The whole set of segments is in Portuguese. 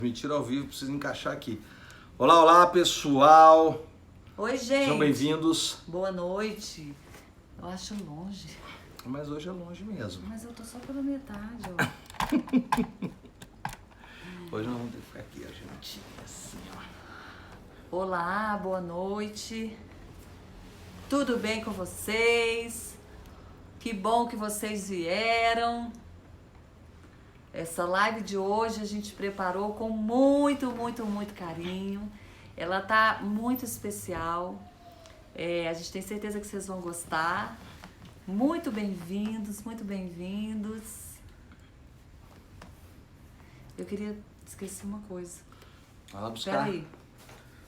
Transmitir ao vivo, preciso encaixar aqui. Olá, olá pessoal. Oi, gente. Sejam bem-vindos. Boa noite. Eu acho longe. Mas hoje é longe mesmo. Mas eu tô só pela metade, ó. Hoje nós vamos ter que ficar aqui, a gente, assim, ó. Olá, boa noite. Tudo bem com vocês? Que bom que vocês vieram. Essa live de hoje a gente preparou com muito carinho. Ela tá muito especial. A gente tem certeza que vocês vão gostar. Muito bem-vindos, muito bem-vindos. Eu queria esquecer uma coisa. Vai lá buscar. Peraí.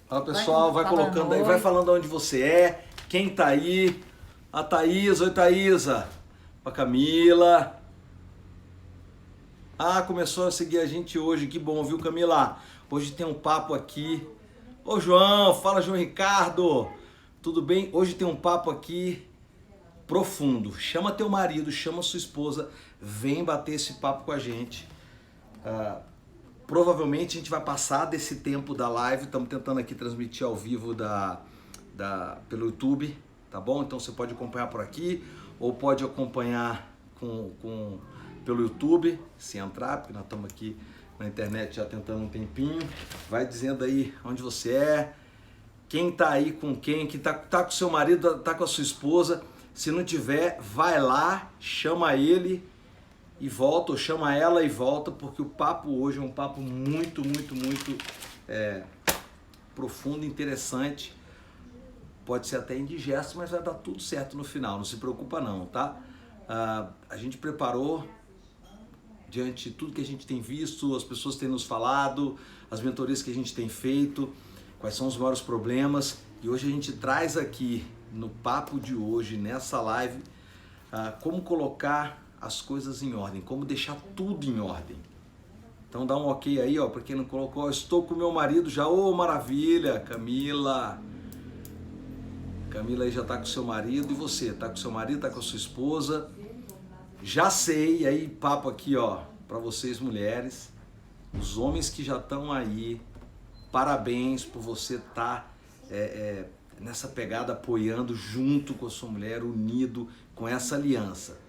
Fala, pessoal, vai colocando aí, oi. vai falando onde você é, quem tá aí. A Thaísa, oi Thaísa. A Camila. Ah, começou a seguir a gente hoje, que bom, viu, Camila? Hoje tem um papo aqui. Ô, João, fala, João Ricardo. Tudo bem? Hoje tem um papo aqui profundo. Chama teu marido, chama sua esposa, vem bater esse papo com a gente. Provavelmente a gente vai passar desse tempo da live, estamos tentando aqui transmitir ao vivo pelo YouTube, tá bom? Então você pode acompanhar por aqui, ou pode acompanhar pelo YouTube, se entrar, porque nós estamos aqui na internet já tentando um tempinho. Vai dizendo aí onde você é, quem tá aí com quem, que tá com seu marido, tá com a sua esposa. Se não tiver, vai lá, chama ele e volta, ou chama ela e volta, porque o papo hoje é um papo muito profundo, interessante. Pode ser até indigesto, mas vai dar tudo certo no final, não se preocupa não, tá? A gente preparou, diante de tudo que a gente tem visto, as pessoas têm nos falado, as mentorias que a gente tem feito, quais são os maiores problemas, e hoje a gente traz aqui, no papo de hoje, nessa live, como colocar as coisas em ordem, como deixar tudo em ordem. Então dá um ok aí, ó, para quem não colocou, estou com meu marido já, ô maravilha, Camila. Camila aí já tá com seu marido, e você, tá com seu marido, tá com a sua esposa? Já sei, aí papo aqui, ó, para vocês mulheres, os homens que já estão aí, parabéns por você estar nessa pegada, apoiando junto com a sua mulher, unido com essa aliança.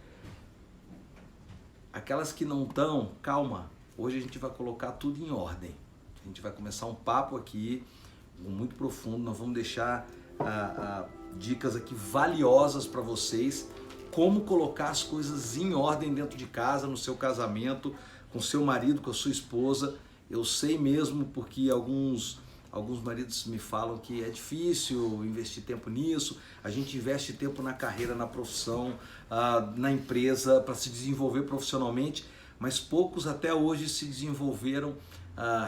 Aquelas que não estão, calma, hoje a gente vai colocar tudo em ordem. A gente vai começar um papo aqui, muito profundo, nós vamos deixar dicas aqui valiosas para vocês, como colocar as coisas em ordem dentro de casa, no seu casamento, com seu marido, com a sua esposa. Eu sei mesmo porque alguns maridos me falam que é difícil investir tempo nisso. A gente investe tempo na carreira, na profissão, na empresa, para se desenvolver profissionalmente, mas poucos até hoje se desenvolveram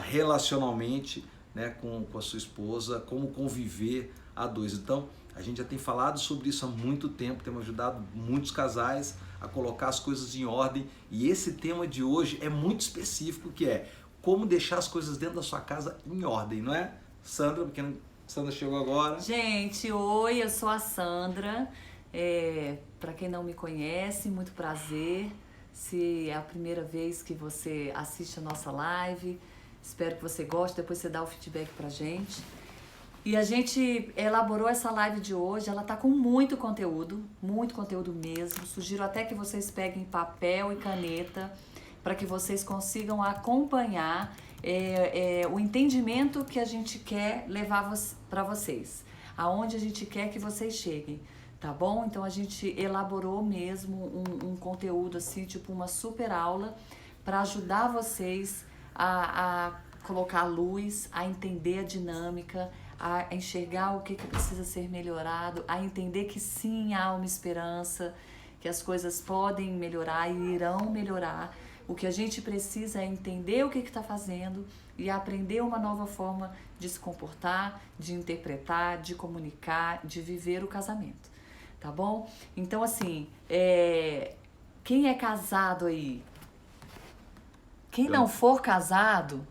relacionalmente, né, com a sua esposa, como conviver a dois. Então, a gente já tem falado sobre isso há muito tempo, temos ajudado muitos casais a colocar as coisas em ordem, e esse tema de hoje é muito específico, que é como deixar as coisas dentro da sua casa em ordem, não é, Sandra? Porque Sandra chegou agora. Gente, oi, eu sou a Sandra. Para quem não me conhece, muito prazer. Se é a primeira vez que você assiste a nossa live, espero que você goste, depois você dá o feedback pra gente. E a gente elaborou essa live de hoje, ela tá com muito conteúdo mesmo. Sugiro até que vocês peguem papel e caneta para que vocês consigam acompanhar o entendimento que a gente quer levar para vocês, aonde a gente quer que vocês cheguem, tá bom? Então a gente elaborou mesmo um conteúdo assim, tipo uma super aula para ajudar vocês a colocar luz, a entender a dinâmica, a enxergar o que precisa ser melhorado, a entender que sim, há uma esperança, que as coisas podem melhorar e irão melhorar. O que a gente precisa é entender o que está fazendo e aprender uma nova forma de se comportar, de interpretar, de comunicar, de viver o casamento, tá bom? Então, assim, quem é casado aí? Quem não for casado...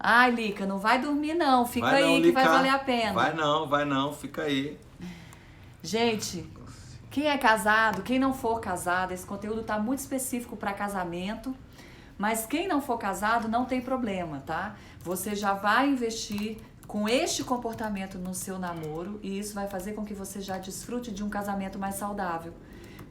Ai, Lica, não vai dormir não, fica Vai aí não, que Lica. vai valer a pena. Vai não, fica aí. Gente, quem é casado, quem não for casado, esse conteúdo tá muito específico para casamento, Mas quem não for casado não tem problema, tá? Você já vai investir com este comportamento no seu namoro e isso vai fazer com que você já desfrute de um casamento mais saudável.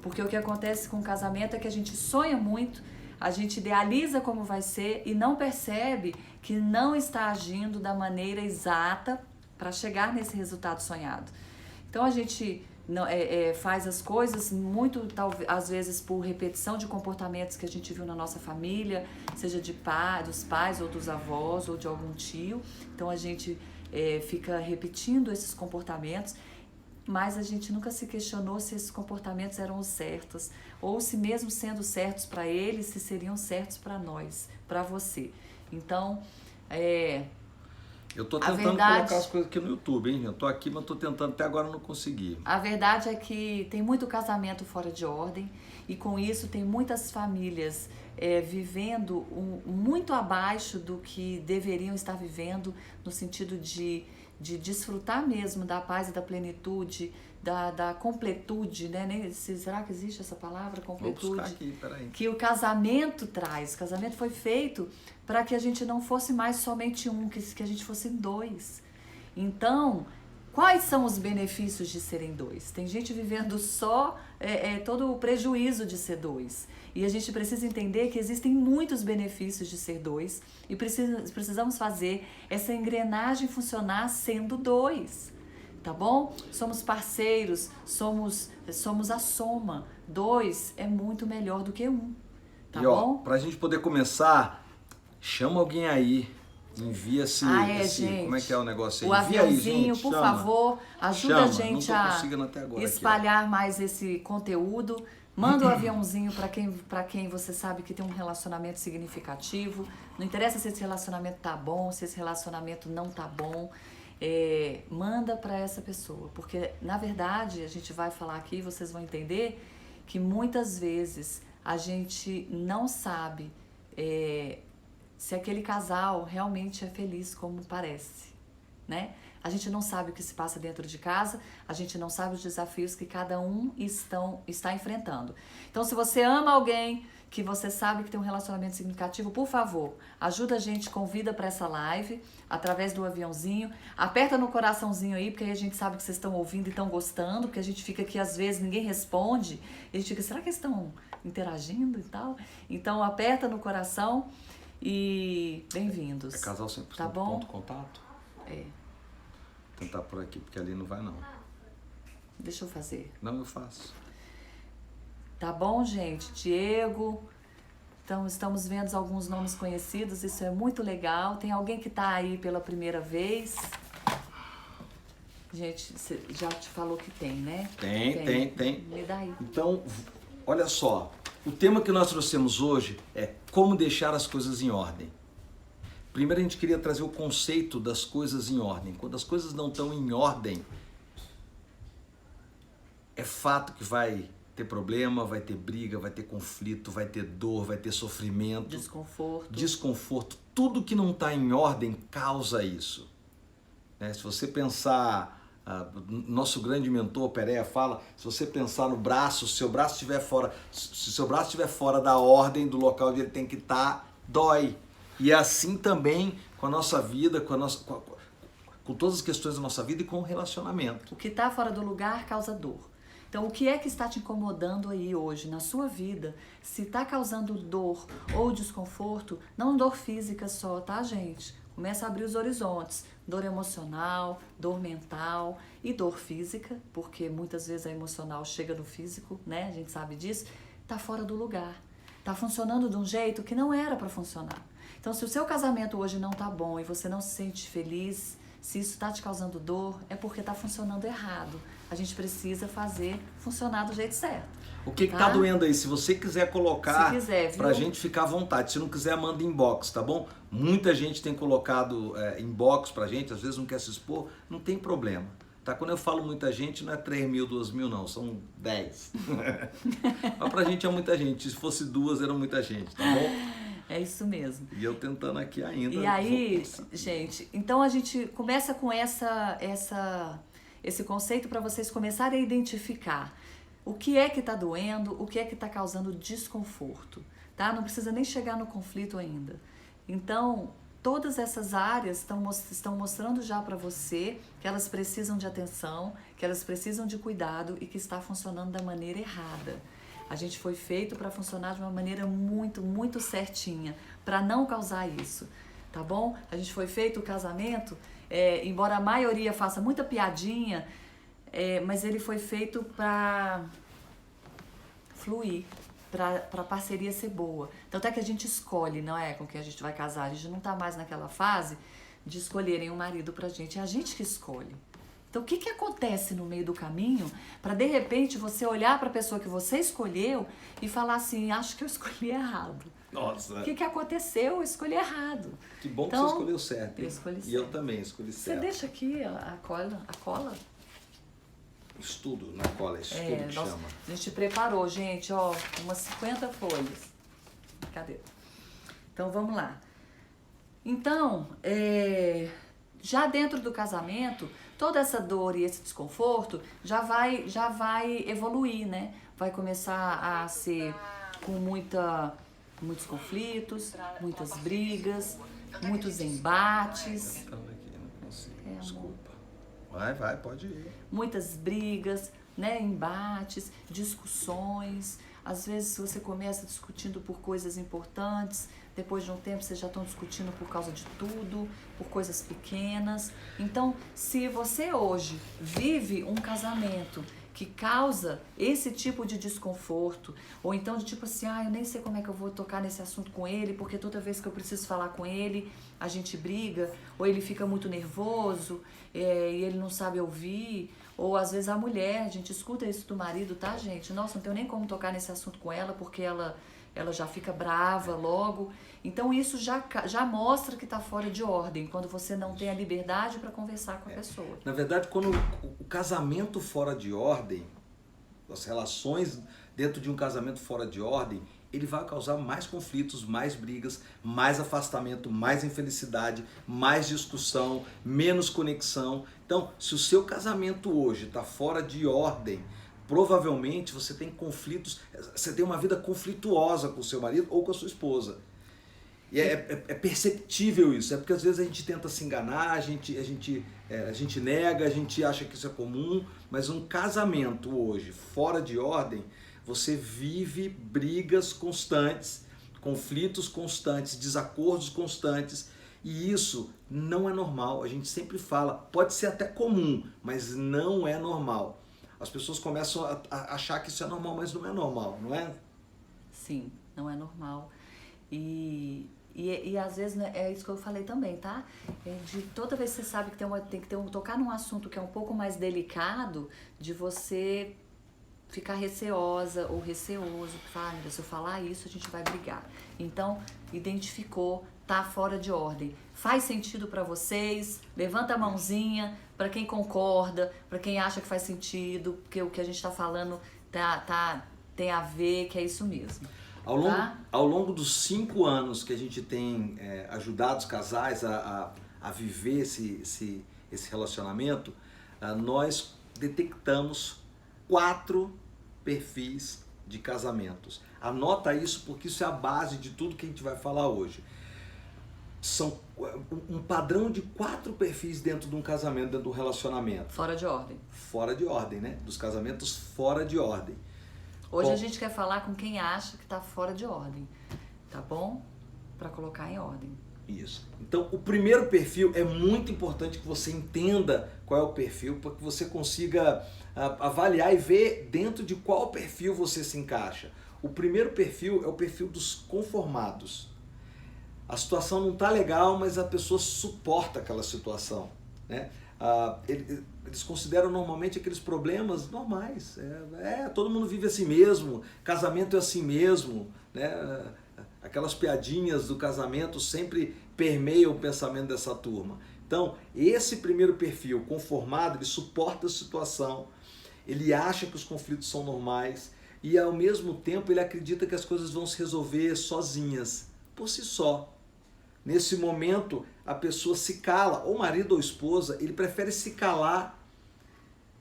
Porque o que acontece com o casamento é que a gente sonha muito, a gente idealiza como vai ser e não percebe que não está agindo da maneira exata para chegar nesse resultado sonhado. Então a gente não, faz as coisas muito, talvez, às vezes por repetição de comportamentos que a gente viu na nossa família, seja dos pais ou dos avós ou de algum tio. Então a gente fica repetindo esses comportamentos, mas a gente nunca se questionou se esses comportamentos eram os certos, ou se mesmo sendo certos para eles, se seriam certos para nós, para você. Então, eu tô tentando colocar as coisas aqui no YouTube, hein? Eu tô aqui, mas tô tentando, até agora não consegui. A verdade é que tem muito casamento fora de ordem e com isso tem muitas famílias vivendo muito abaixo do que deveriam estar vivendo, no sentido de desfrutar mesmo da paz e da plenitude, da completude, né? Será que existe essa palavra, completude? Vou buscar aqui, peraí. Que o casamento traz. O casamento foi feito para que a gente não fosse mais somente um, que a gente fosse dois. Então, quais são os benefícios de serem dois? Tem gente vivendo só todo o prejuízo de ser dois. E a gente precisa entender que existem muitos benefícios de ser dois e precisamos fazer essa engrenagem funcionar sendo dois, tá bom? Somos parceiros, somos a soma. Dois é muito melhor do que um, tá bom? Pra gente poder começar, chama alguém aí. Envia gente, como é que é o negócio aí? O Envia aviãozinho, aí, gente, por chama. favor, ajuda a gente a espalhar mais esse conteúdo. Manda o aviãozinho para quem você sabe que tem um relacionamento significativo. Não interessa se esse relacionamento tá bom, se esse relacionamento não tá bom. Manda para essa pessoa, porque na verdade a gente vai falar aqui, vocês vão entender que muitas vezes a gente não sabe se aquele casal realmente é feliz como parece, né? A gente não sabe o que se passa dentro de casa, a gente não sabe os desafios que cada um está enfrentando. Então, se você ama alguém que você sabe que tem um relacionamento significativo, por favor, ajuda a gente, convida para essa live, através do aviãozinho, aperta no coraçãozinho aí, porque aí a gente sabe que vocês estão ouvindo e estão gostando, porque a gente fica aqui, às vezes, ninguém responde, e a gente fica, será que eles estão interagindo e tal? Então, aperta no coração e bem-vindos. É casal 100% tá bom? Ponto contato? Vou tentar por aqui, porque ali não vai não. Deixa eu fazer. Não, eu faço. Tá bom, gente? Diego. Então, estamos vendo alguns nomes conhecidos, isso é muito legal. Tem alguém que tá aí pela primeira vez? Gente, você já te falou que tem, né? Tem. Me dá aí. Então, olha só. O tema que nós trouxemos hoje é como deixar as coisas em ordem. Primeiro a gente queria trazer o conceito das coisas em ordem. Quando as coisas não estão em ordem, é fato que vai ter problema, vai ter briga, vai ter conflito, vai ter dor, vai ter sofrimento. Desconforto. Tudo que não está em ordem causa isso. Se você pensar, nosso grande mentor Pereira fala, se você pensar no braço, se seu braço estiver fora, se seu braço estiver fora da ordem, do local onde ele tem que estar, dói. E é assim também com a nossa vida, com todas as questões da nossa vida e com o relacionamento. O que está fora do lugar causa dor. Então, o que é que está te incomodando aí hoje na sua vida? Se está causando dor ou desconforto, não dor física só, tá, gente? Começa a abrir os horizontes. Dor emocional, dor mental e dor física, porque muitas vezes a emocional chega no físico, né? A gente sabe disso. Está fora do lugar. Está funcionando de um jeito que não era para funcionar. Então, se o seu casamento hoje não tá bom e você não se sente feliz, se isso está te causando dor, é porque está funcionando errado. A gente precisa fazer funcionar do jeito certo. O que tá doendo aí? Se você quiser colocar, pra gente ficar à vontade. Se não quiser, manda inbox, tá bom? Muita gente tem colocado inbox pra gente, às vezes não quer se expor, não tem problema. Tá? Quando eu falo muita gente, não é 3.000, 2.000 não, são 10. Mas pra gente é muita gente, se fosse 2 era muita gente, tá bom? É isso mesmo. E eu tentando aqui ainda. E aí, gente, então a gente começa com esse conceito para vocês começarem a identificar o que é que está doendo, o que é que está causando desconforto, tá? Não precisa nem chegar no conflito ainda. Então, todas essas áreas estão mostrando já para você que elas precisam de atenção, que elas precisam de cuidado e que está funcionando da maneira errada. A gente foi feito para funcionar de uma maneira muito, muito certinha, para não causar isso, tá bom? A gente foi feito, o casamento, embora a maioria faça muita piadinha, mas ele foi feito para fluir, para a parceria ser boa. Tanto é que a gente escolhe, não é com quem a gente vai casar. A gente não está mais naquela fase de escolherem um marido pra gente. É a gente que escolhe. Então, o que acontece no meio do caminho para, de repente, você olhar para a pessoa que você escolheu e falar assim, acho que eu escolhi errado. Nossa. O que aconteceu? Eu escolhi errado. Que bom que então, você escolheu certo. Eu escolhi certo. E eu também escolhi certo. Você deixa aqui a cola? Estudo na cola, estudo que chama. A gente preparou, gente, ó, umas 50 folhas. Cadê? Então, vamos lá. Então, já dentro do casamento, toda essa dor e esse desconforto já vai evoluir, né? Vai começar a ser com muitos conflitos, muitas brigas, muitos embates. Calma aqui, não consigo, desculpa. Vai, pode ir. Muitas brigas, né? Embates, discussões. Às vezes você começa discutindo por coisas importantes, depois de um tempo vocês já estão discutindo por causa de tudo, por coisas pequenas. Então, se você hoje vive um casamento que causa esse tipo de desconforto, ou então de tipo assim, eu nem sei como é que eu vou tocar nesse assunto com ele, porque toda vez que eu preciso falar com ele, a gente briga, ou ele fica muito nervoso, e ele não sabe ouvir, ou às vezes a mulher, a gente escuta isso do marido, tá, gente? Nossa, não tenho nem como tocar nesse assunto com ela, porque ela já fica brava logo. Então isso já mostra que está fora de ordem, quando você não tem a liberdade para conversar com a pessoa. Na verdade, quando o casamento fora de ordem, as relações dentro de um casamento fora de ordem, ele vai causar mais conflitos, mais brigas, mais afastamento, mais infelicidade, mais discussão, menos conexão. Então, se o seu casamento hoje está fora de ordem, provavelmente você tem conflitos, você tem uma vida conflituosa com o seu marido ou com a sua esposa. E é perceptível isso, porque às vezes a gente tenta se enganar, a gente nega, a gente acha que isso é comum, mas um casamento hoje fora de ordem, você vive brigas constantes, conflitos constantes, desacordos constantes, e isso não é normal. A gente sempre fala, pode ser até comum, mas não é normal. As pessoas começam a achar que isso é normal, mas não é normal, não é? Sim, não é normal. E às vezes, né, é isso que eu falei também, tá? De toda vez que você sabe que tem que tocar num assunto que é um pouco mais delicado, de você ficar receosa ou receoso, falar, se eu falar isso, a gente vai brigar. Então, identificou, tá fora de ordem. Faz sentido para vocês? Levanta a mãozinha para quem concorda, para quem acha que faz sentido, porque o que a gente está falando tem a ver, que é isso mesmo. Ao longo dos 5 anos que a gente tem ajudado os casais a viver esse relacionamento, nós detectamos 4 perfis de casamentos. Anota isso, porque isso é a base de tudo que a gente vai falar hoje. São um padrão de 4 perfis dentro de um casamento, dentro de um relacionamento. Fora de ordem. Fora de ordem, né? Dos casamentos fora de ordem. Hoje a gente quer falar com quem acha que está fora de ordem, tá bom? Para colocar em ordem. Isso. Então, o primeiro perfil é muito importante que você entenda qual é o perfil, para que você consiga avaliar e ver dentro de qual perfil você se encaixa. O primeiro perfil é o perfil dos conformados. A situação não está legal, mas a pessoa suporta aquela situação, né? Eles consideram normalmente aqueles problemas normais. Todo mundo vive assim mesmo, casamento é assim mesmo, né? Aquelas piadinhas do casamento sempre permeiam o pensamento dessa turma. Então, esse primeiro perfil conformado, ele suporta a situação, ele acha que os conflitos são normais e, ao mesmo tempo, ele acredita que as coisas vão se resolver sozinhas, por si só. Nesse momento, a pessoa se cala, ou marido ou esposa, ele prefere se calar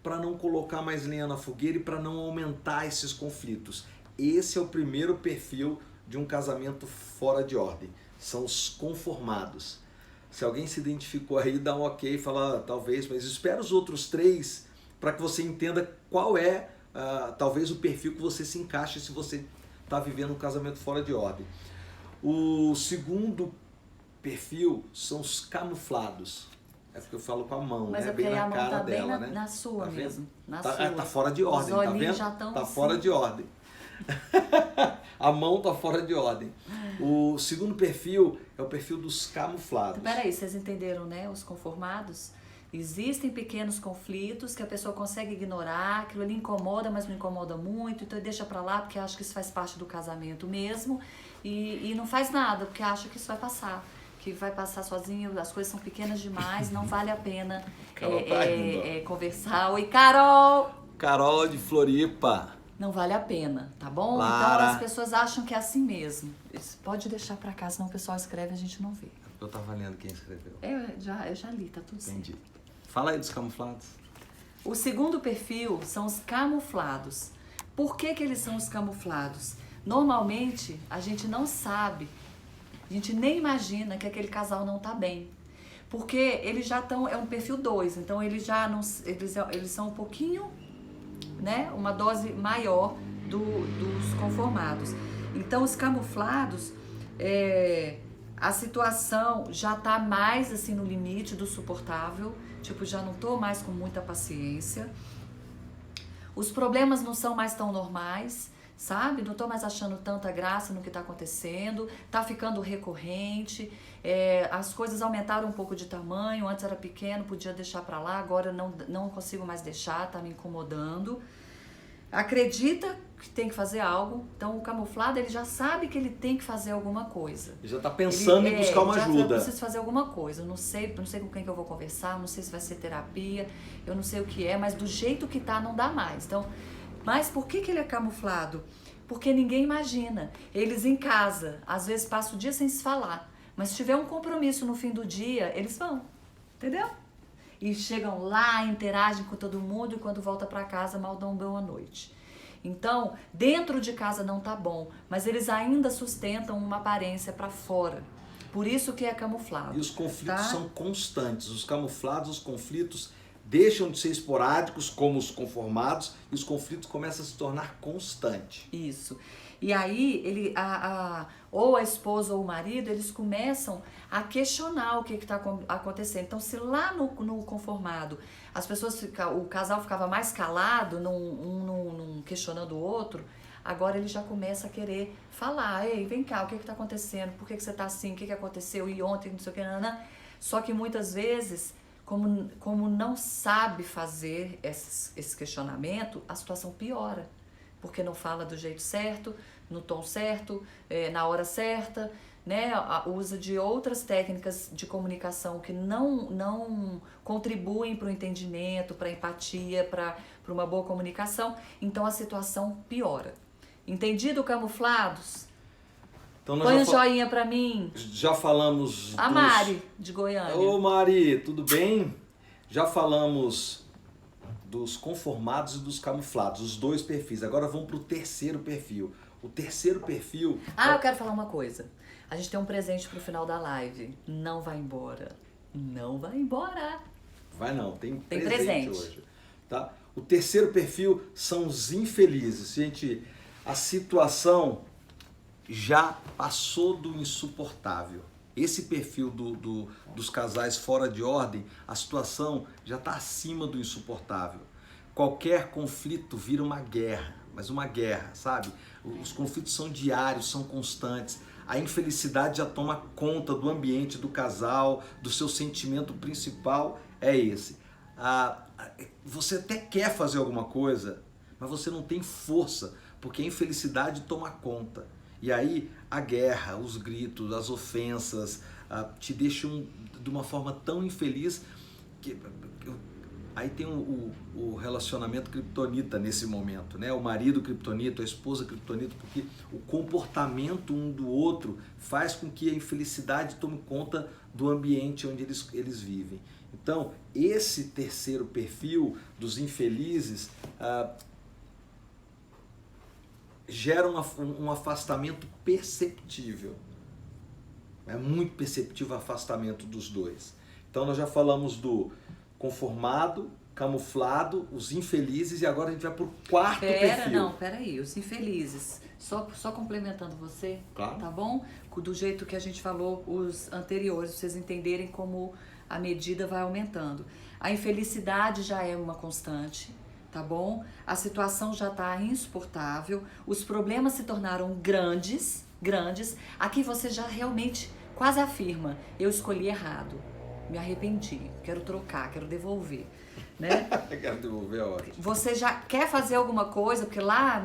para não colocar mais lenha na fogueira e para não aumentar esses conflitos. Esse é o primeiro perfil de um casamento fora de ordem? São os conformados. Se alguém se identificou aí, dá um ok, fala talvez, mas espera os outros 3 para que você entenda qual é talvez o perfil que você se encaixe se você está vivendo um casamento fora de ordem. O segundo perfil são os camuflados. É porque eu falo com a mão, mas né? É bem na a mão cara tá dela, bem né? na sua tá mesmo. Na tá, sua. tá fora de ordem, tá vendo? Já estão tá assim. fora de ordem. A mão tá fora de ordem. O segundo perfil é o perfil dos camuflados. Peraí, vocês entenderam, né? Os conformados? Existem pequenos conflitos que a pessoa consegue ignorar, aquilo ali incomoda, mas não incomoda muito, então deixa pra lá porque acha que isso faz parte do casamento mesmo e não faz nada porque acha que isso vai passar. Que vai passar sozinho, as coisas são pequenas demais, não vale a pena conversar. Oi, Carol! Carol de Floripa. Não vale a pena, tá bom? Lara. Então as pessoas acham que é assim mesmo. Isso pode deixar pra cá, senão o pessoal escreve e a gente não vê. Eu tava lendo quem escreveu. Eu já li, tá tudo certo. Entendi. Fala aí dos camuflados. O segundo perfil são os camuflados. Por que eles são os camuflados? Normalmente, a gente não sabe, a gente nem imagina que aquele casal não tá bem. Porque eles já estão, é um perfil 2, então eles já não, eles são um pouquinho, né, uma dose maior dos conformados. Então, os camuflados, a situação já tá mais assim no limite do suportável, tipo, já não tô mais com muita paciência. Os problemas não são mais tão normais, sabe? Não tô mais achando tanta graça no que tá acontecendo, tá ficando recorrente, as coisas aumentaram um pouco de tamanho, antes era pequeno, podia deixar pra lá, agora não consigo mais deixar, tá me incomodando. Acredita que tem que fazer algo, então o camuflado ele já sabe que ele tem que fazer alguma coisa. Ele já está pensando em buscar uma ajuda. Eu preciso fazer alguma coisa, eu não sei com quem que eu vou conversar, não sei se vai ser terapia, eu não sei o que é, mas do jeito que tá não dá mais. Então, mas por que ele é camuflado? Porque ninguém imagina. Eles em casa, às vezes passam o dia sem se falar, mas se tiver um compromisso no fim do dia, eles vão, entendeu? E chegam lá, interagem com todo mundo e quando volta para casa mal dão boa noite. Então, dentro de casa não tá bom, mas eles ainda sustentam uma aparência para fora. Por isso que é camuflado. E os conflitos tá? são constantes. Os camuflados, os conflitos deixam de ser esporádicos, como os conformados, e os conflitos começam a se tornar constantes. Isso. E aí, ou a esposa ou o marido, eles começam a questionar o que está acontecendo. Então, se lá no conformado, o casal ficava mais calado, um questionando o outro, agora ele já começa a querer falar. Ei, vem cá, o que está acontecendo? Por que você está assim? O que aconteceu? E ontem, não sei o que, nanã. Só que muitas vezes, como não sabe fazer esse questionamento, a situação piora. Porque não fala do jeito certo, no tom certo, na hora certa, né? Usa de outras técnicas de comunicação que não contribuem para o entendimento, para a empatia, para uma boa comunicação. Então a situação piora. Entendido, camuflados? Então, Põe um joinha para mim. Já falamos A Mari, de Goiânia. Ô Mari, tudo bem? Já falamos dos conformados e dos camuflados, os 2 perfis. Agora vamos para o terceiro perfil. O terceiro perfil... eu quero falar uma coisa. A gente tem um presente pro final da live. Não vai embora. Não vai embora. Vai não, tem presente hoje. Tá? O terceiro perfil são os infelizes. Gente, a situação já passou do insuportável. Esse perfil dos casais fora de ordem, a situação já está acima do insuportável. Qualquer conflito vira uma guerra, mas uma guerra, sabe? Os conflitos são diários, são constantes. A infelicidade já toma conta do ambiente do casal, do seu sentimento principal é esse. Você até quer fazer alguma coisa, mas você não tem força, porque a infelicidade toma conta. E aí a guerra, os gritos, as ofensas te deixam de uma forma tão infeliz que aí tem o relacionamento kryptonita nesse momento, né? O marido kryptonita, a esposa kryptonita, porque o comportamento um do outro faz com que a infelicidade tome conta do ambiente onde eles vivem. Então, esse terceiro perfil dos infelizes gera um afastamento perceptível. É muito perceptível o afastamento dos dois. Então nós já falamos do conformado, camuflado, os infelizes, e agora a gente vai pro quarto perfil. Peraí, os infelizes. Só complementando você, Claro. tá bom? Do jeito que a gente falou os anteriores, pra vocês entenderem como a medida vai aumentando. A infelicidade já é uma constante, tá bom? A situação já está insuportável, os problemas se tornaram grandes. Aqui você já realmente quase afirma, eu escolhi errado, me arrependi, quero trocar, quero devolver, né? Quero devolver a hora. Você já quer fazer alguma coisa, porque lá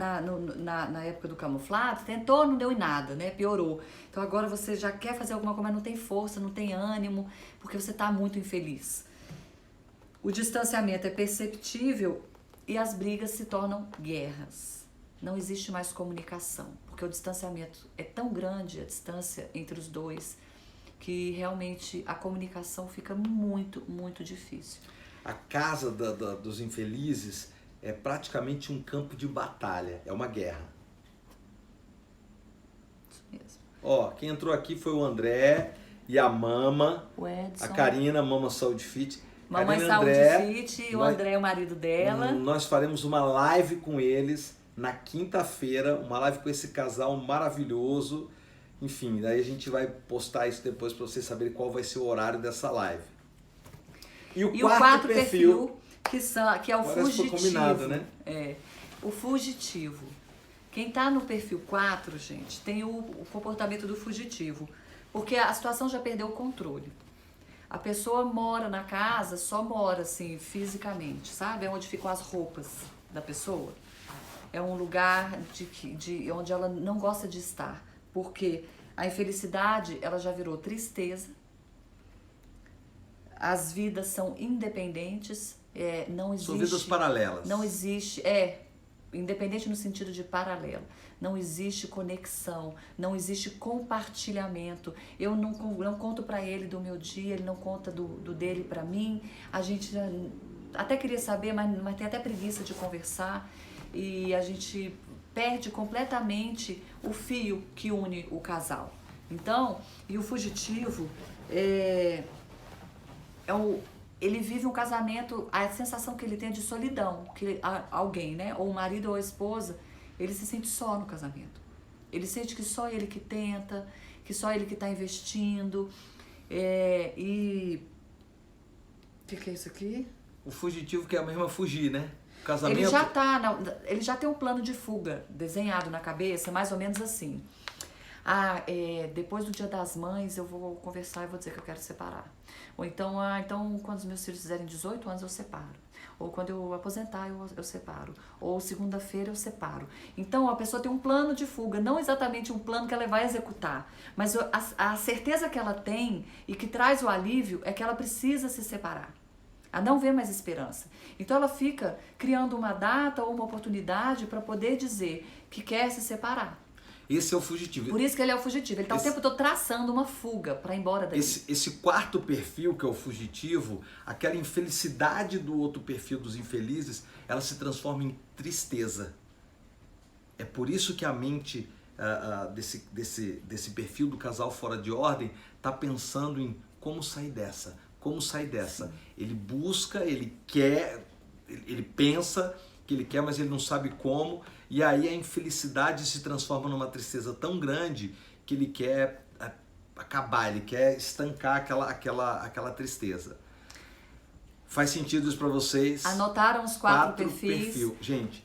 na época do camuflado, tentou, não deu em nada, né? Piorou. Então agora você já quer fazer alguma coisa, mas não tem força, não tem ânimo, porque você está muito infeliz. O distanciamento é perceptível e as brigas se tornam guerras. Não existe mais comunicação, porque o distanciamento é tão grande, a distância entre os dois, que realmente a comunicação fica muito, muito difícil. A casa dos infelizes é praticamente um campo de batalha, é uma guerra. Isso mesmo. Ó, quem entrou aqui foi o André e a Mama, O Edson. a Karina, Mama Saúde Fit. Mamãe Karina e Saúde André, Fit e o André é o marido dela. Nós faremos uma live com eles na quinta-feira, uma live com esse casal maravilhoso. Enfim, daí a gente vai postar isso depois para vocês saberem qual vai ser o horário dessa live. E o quarto perfil que é o parece que foi fugitivo. combinado, né? É, o fugitivo. Quem tá no perfil 4, gente, tem o comportamento do fugitivo. Porque a situação já perdeu o controle. A pessoa mora na casa, só mora assim, fisicamente, sabe? É onde ficam as roupas da pessoa. É um lugar onde ela não gosta de estar. Porque a infelicidade, ela já virou tristeza. As vidas são independentes, não existe... São vidas paralelas. Não existe, independente no sentido de paralelo. Não existe conexão, não existe compartilhamento. Eu não conto para ele do meu dia, ele não conta do dele para mim. A gente até queria saber, mas tem até preguiça de conversar. E a gente perde completamente o fio que une o casal. Então, e o fugitivo ele vive um casamento, a sensação que ele tem é de solidão, que alguém, né, ou o marido ou a esposa, ele se sente só no casamento. Ele sente que só ele que tenta, que só ele que está investindo. E o que é isso aqui? O fugitivo que é a mesma fugir, né? O casamento... Ele já tem um plano de fuga desenhado na cabeça, mais ou menos assim. Depois do Dia das Mães eu vou conversar e vou dizer que eu quero separar. Ou então, então quando os meus filhos fizerem 18 anos eu separo. Ou quando eu aposentar eu separo. Ou segunda-feira eu separo. Então a pessoa tem um plano de fuga, não exatamente um plano que ela vai executar, mas a certeza que ela tem e que traz o alívio é que ela precisa se separar. A não ver mais esperança. Então ela fica criando uma data ou uma oportunidade para poder dizer que quer se separar. Esse é o fugitivo. Por isso que ele é o fugitivo. Ele está o tempo todo traçando uma fuga para ir embora dali. Esse quarto perfil, que é o fugitivo, aquela infelicidade do outro perfil dos infelizes, ela se transforma em tristeza. É por isso que a mente desse perfil do casal fora de ordem está pensando em como sair dessa. Como sair dessa. Sim. Ele busca, ele quer, ele pensa que ele quer, mas ele não sabe como. E aí a infelicidade se transforma numa tristeza tão grande que ele quer acabar, ele quer estancar aquela tristeza. Faz sentido isso para vocês? Anotaram os quatro perfis? Gente,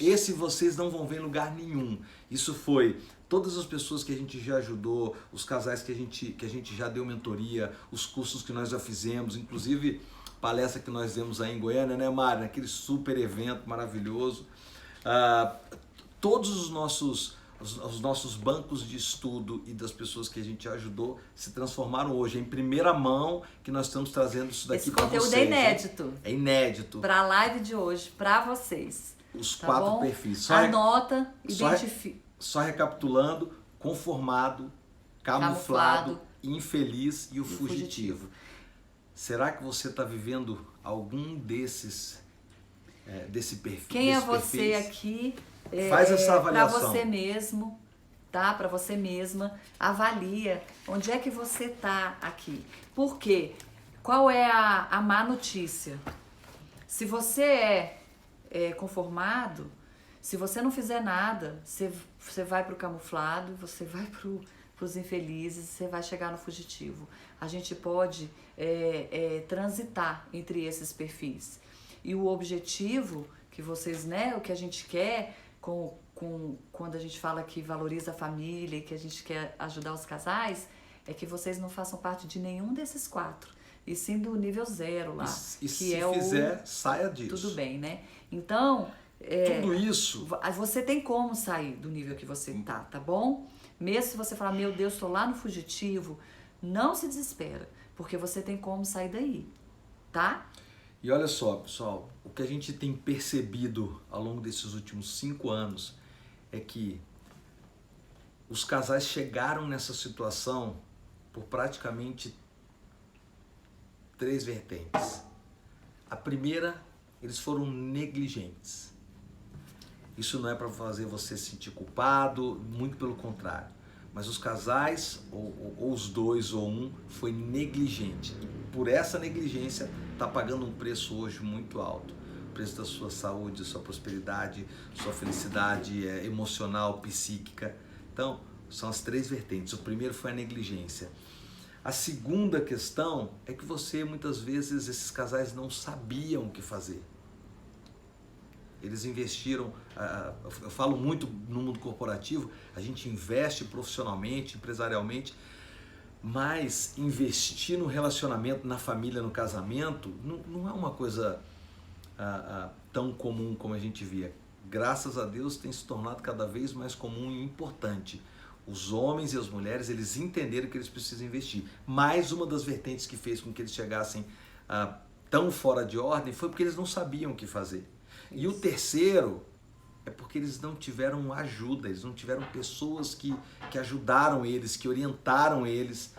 esse vocês não vão ver em lugar nenhum. Isso foi todas as pessoas que a gente já ajudou, os casais que a gente já deu mentoria, os cursos que nós já fizemos, inclusive palestra que nós demos aí em Goiânia, né, Mari? Aquele super evento maravilhoso. Todos os nossos bancos de estudo e das pessoas que a gente ajudou se transformaram hoje em primeira mão, que nós estamos trazendo isso daqui para vocês. Esse conteúdo é inédito. Hein? É inédito. Para a live de hoje, para vocês. Os quatro perfis. Anota, identifica. Só recapitulando: conformado, camuflado, infeliz e o fugitivo. Será que você está vivendo algum desse perfil? Quem é você aqui Faz essa avaliação. Para você mesmo, tá? Para você mesma, avalia onde é que você tá aqui. Por quê? Qual é a má notícia? Se você é conformado, se você não fizer nada, você vai pro camuflado, você vai pros infelizes, você vai chegar no fugitivo. A gente pode transitar entre esses perfis. E o objetivo que vocês, né, o que a gente quer quando a gente fala que valoriza a família e que a gente quer ajudar os casais, é que vocês não façam parte de nenhum desses 4, e sim do nível 0 lá. E que se fizer, saia disso. Tudo bem, né? Então, tudo isso... Você tem como sair do nível que você tá bom? Mesmo se você falar, meu Deus, estou lá no fugitivo, não se desespera, porque você tem como sair daí, tá? E olha só, pessoal, o que a gente tem percebido ao longo desses últimos 5 anos é que os casais chegaram nessa situação por praticamente 3 vertentes. A primeira, eles foram negligentes. Isso não é para fazer você se sentir culpado, muito pelo contrário. Mas os casais, ou os 2 ou um, foi negligente. E por essa negligência está pagando um preço hoje muito alto. O preço da sua saúde, sua prosperidade, sua felicidade emocional, psíquica. Então, são as 3 vertentes. O primeiro foi a negligência. A segunda questão é que muitas vezes, esses casais não sabiam o que fazer. Eles investiram, eu falo muito no mundo corporativo, a gente investe profissionalmente, empresarialmente, mas investir no relacionamento, na família, no casamento, não é uma coisa tão comum como a gente via. Graças a Deus tem se tornado cada vez mais comum e importante. Os homens e as mulheres, eles entenderam que eles precisam investir. Mais uma das vertentes que fez com que eles chegassem tão fora de ordem foi porque eles não sabiam o que fazer. E o terceiro é porque eles não tiveram ajuda, eles não tiveram pessoas que ajudaram eles, que orientaram eles.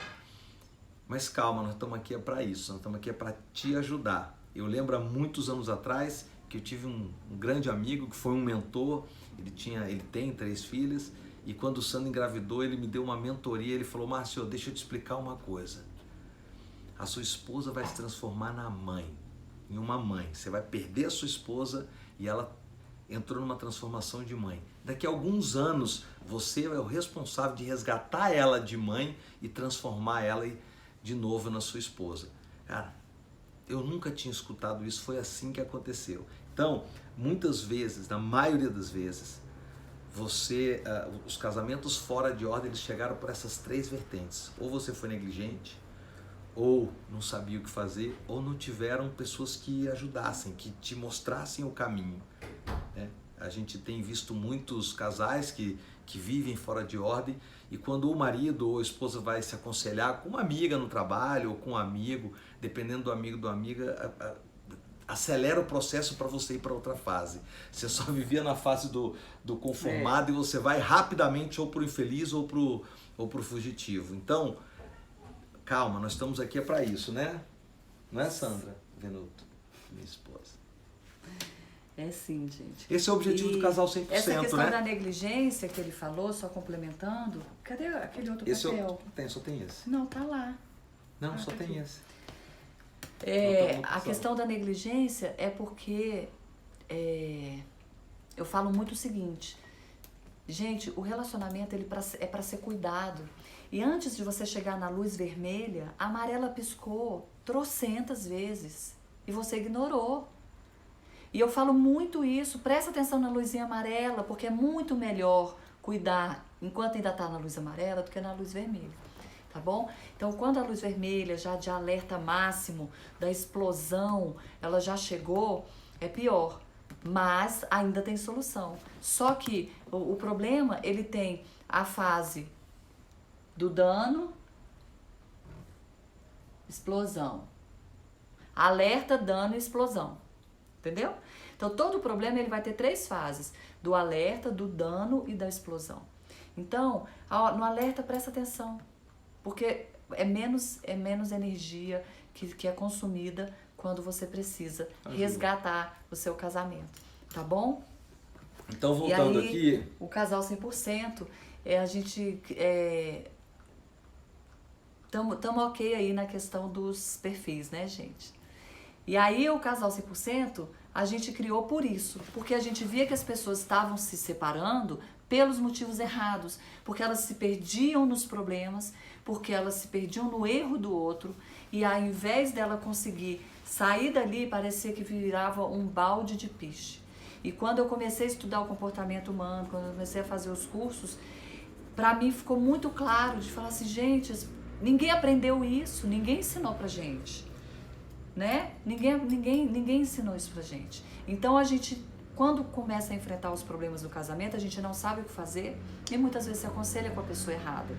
Mas calma, nós estamos aqui para isso, nós estamos aqui para te ajudar. Eu lembro há muitos anos atrás que eu tive um grande amigo que foi um mentor, ele tem 3 filhas, e quando o Sandro engravidou, ele me deu uma mentoria, ele falou, Márcio, deixa eu te explicar uma coisa. A sua esposa vai se transformar em uma mãe. Você vai perder a sua esposa e ela entrou numa transformação de mãe. Daqui a alguns anos, você é o responsável de resgatar ela de mãe e transformar ela de novo na sua esposa. Cara, eu nunca tinha escutado isso, foi assim que aconteceu. Então, muitas vezes, na maioria das vezes, os casamentos fora de ordem, eles chegaram por essas 3 vertentes. Ou você foi negligente, ou não sabia o que fazer, ou não tiveram pessoas que ajudassem, que te mostrassem o caminho, né? A gente tem visto muitos casais que vivem fora de ordem, e quando o marido ou a esposa vai se aconselhar com uma amiga no trabalho ou com um amigo, dependendo do amigo ou da amiga, acelera o processo para você ir para outra fase. Você só vivia na fase do conformado e você vai rapidamente ou para o infeliz ou para o fugitivo. Então, calma, nós estamos aqui para isso, né? Não é, Sandra Venuto, minha esposa? É sim, gente. Esse é o objetivo do casal 100%, essa questão né? da negligência que ele falou, só complementando, cadê aquele outro papel? Só tem esse. Não, tá lá. Não, só tá tem aqui. esse. A questão da negligência é porque eu falo muito o seguinte, gente, o relacionamento é para ser cuidado. E antes de você chegar na luz vermelha, a amarela piscou trocentas vezes e você ignorou. E eu falo muito isso, presta atenção na luzinha amarela, porque é muito melhor cuidar enquanto ainda está na luz amarela do que na luz vermelha, tá bom? Então, quando a luz vermelha, já de alerta máximo, da explosão, ela já chegou, é pior, mas ainda tem solução. Só que o problema, ele tem a fase do dano, explosão. Alerta, dano e explosão. Entendeu? Então, todo problema ele vai ter 3 fases. Do alerta, do dano e da explosão. Então, no alerta, presta atenção. Porque é menos energia que é consumida quando você precisa resgatar o seu casamento. Tá bom? Então, voltando e aí, aqui... O casal 100%, a gente... Estamos ok aí na questão dos perfis, né, gente? E aí, o casal 100%, a gente criou por isso. Porque a gente via que as pessoas estavam se separando pelos motivos errados. Porque elas se perdiam nos problemas, porque elas se perdiam no erro do outro. E ao invés dela conseguir sair dali, parecia que virava um balde de piche. E quando eu comecei a estudar o comportamento humano, quando eu comecei a fazer os cursos, para mim ficou muito claro de falar assim, gente, ninguém aprendeu isso, ninguém ensinou pra gente, né? Ninguém ensinou isso pra gente. Então a gente, quando começa a enfrentar os problemas do casamento, a gente não sabe o que fazer e muitas vezes se aconselha com a pessoa errada.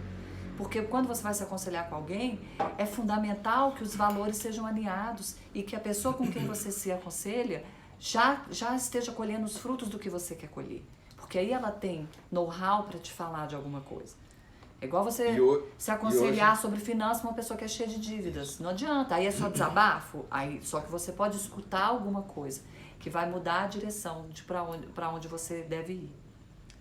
Porque quando você vai se aconselhar com alguém, é fundamental que os valores sejam alinhados e que a pessoa com quem você se aconselha já esteja colhendo os frutos do que você quer colher. Porque aí ela tem know-how para te falar de alguma coisa. É igual você se aconselhar sobre finanças com uma pessoa que é cheia de dívidas. Não adianta. Aí é só desabafo. Aí, só que você pode escutar alguma coisa que vai mudar a direção de para onde você deve ir.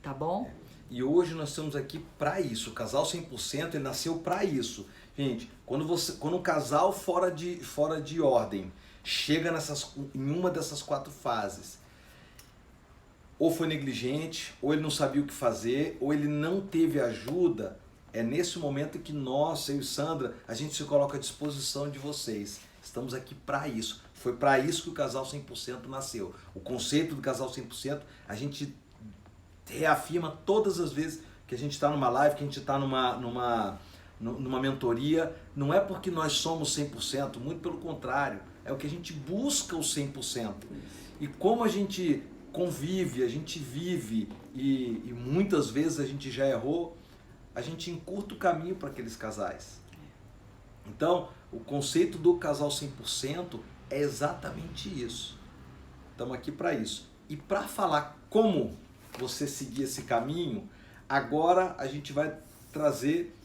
Tá bom? E hoje nós estamos aqui para isso. O casal 100% ele nasceu para isso. Gente, quando um casal fora de ordem chega em uma dessas 4 fases, ou foi negligente, ou ele não sabia o que fazer, ou ele não teve ajuda, é nesse momento que nós, eu e Sandra, a gente se coloca à disposição de vocês. Estamos aqui para isso. Foi para isso que o casal 100% nasceu. O conceito do casal 100%, a gente reafirma todas as vezes que a gente está numa live, que a gente está numa mentoria. Não é porque nós somos 100%, muito pelo contrário. É o que a gente busca o 100%. E como a gente convive, a gente vive e muitas vezes a gente já errou, a gente encurta o caminho para aqueles casais. Então, o conceito do casal 100% é exatamente isso. Estamos aqui para isso. E para falar como você seguir esse caminho, agora a gente vai trazer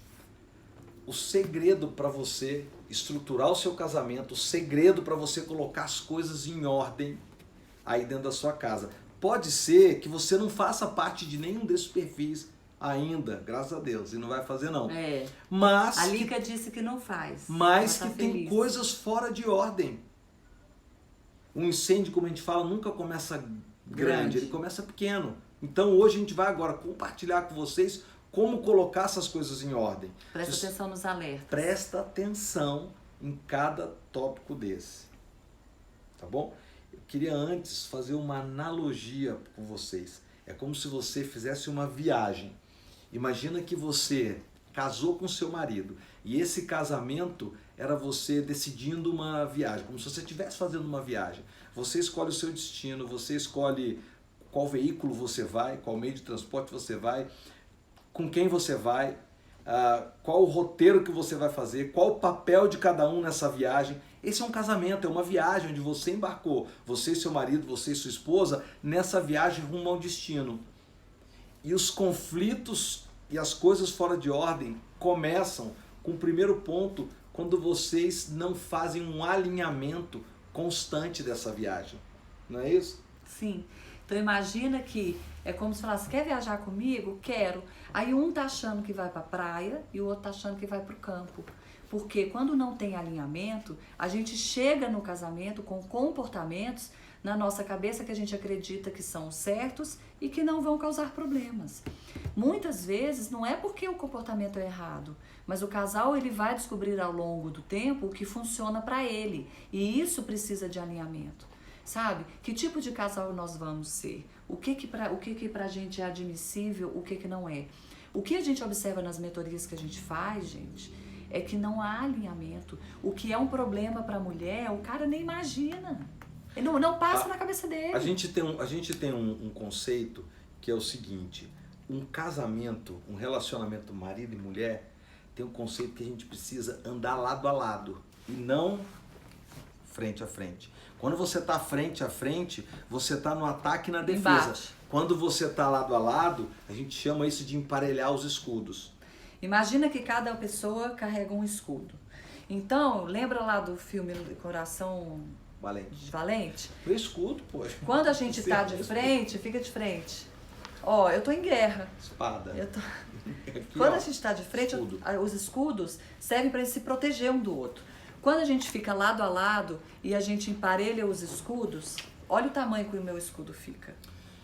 o segredo para você estruturar o seu casamento, o segredo para você colocar as coisas em ordem aí dentro da sua casa. Pode ser que você não faça parte de nenhum desses perfis ainda, graças a Deus, e não vai fazer não. Mas a Lica disse que não faz. Mas que tem coisas fora de ordem. Um incêndio, como a gente fala, nunca começa grande, ele começa pequeno. Então hoje a gente vai agora compartilhar com vocês como colocar essas coisas em ordem. Presta atenção nos alertas. Presta atenção em cada tópico desse. Tá bom? Eu queria antes fazer uma analogia com vocês. É como se você fizesse uma viagem. Imagina que você casou com seu marido e esse casamento era você decidindo uma viagem, como se você estivesse fazendo uma viagem. Você escolhe o seu destino, você escolhe qual veículo você vai, qual meio de transporte você vai, com quem você vai, qual o roteiro que você vai fazer, qual o papel de cada um nessa viagem. Esse é um casamento, é uma viagem onde você embarcou, você e seu marido, você e sua esposa, nessa viagem rumo ao destino. E os conflitos e as coisas fora de ordem começam com o primeiro ponto, quando vocês não fazem um alinhamento constante dessa viagem. Não é isso? Sim. Então imagina que é como se falasse, quer viajar comigo? Quero. Aí um tá achando que vai pra praia e o outro tá achando que vai pro campo. Porque quando não tem alinhamento, a gente chega no casamento com comportamentos na nossa cabeça que a gente acredita que são certos e que não vão causar problemas. Muitas vezes não é porque o comportamento é errado, mas o casal ele vai descobrir ao longo do tempo o que funciona para ele. E isso precisa de alinhamento. Sabe? Que tipo de casal nós vamos ser? O que pra gente é admissível, o que não é? O que a gente observa nas mentorias que a gente faz, gente, é que não há alinhamento. O que é um problema para a mulher, o cara nem imagina. Ele não passa na cabeça dele. A gente tem um conceito que é o seguinte: um casamento, um relacionamento marido e mulher, tem um conceito que a gente precisa andar lado a lado e não frente a frente. Quando você está frente a frente, você está no ataque e na defesa. Embate. Quando você está lado a lado, a gente chama isso de emparelhar os escudos. Imagina que cada pessoa carrega um escudo. Então, lembra lá do filme Valente. Valente? O escudo, poxa. Quando a gente está de frente, fica de frente. Ó, eu tô em guerra. Espada. Eu tô... Aqui, Quando ó, a gente está de frente, escudo. os escudos servem para se proteger um do outro. Quando a gente fica lado a lado e a gente emparelha os escudos, olha o tamanho que o meu escudo fica.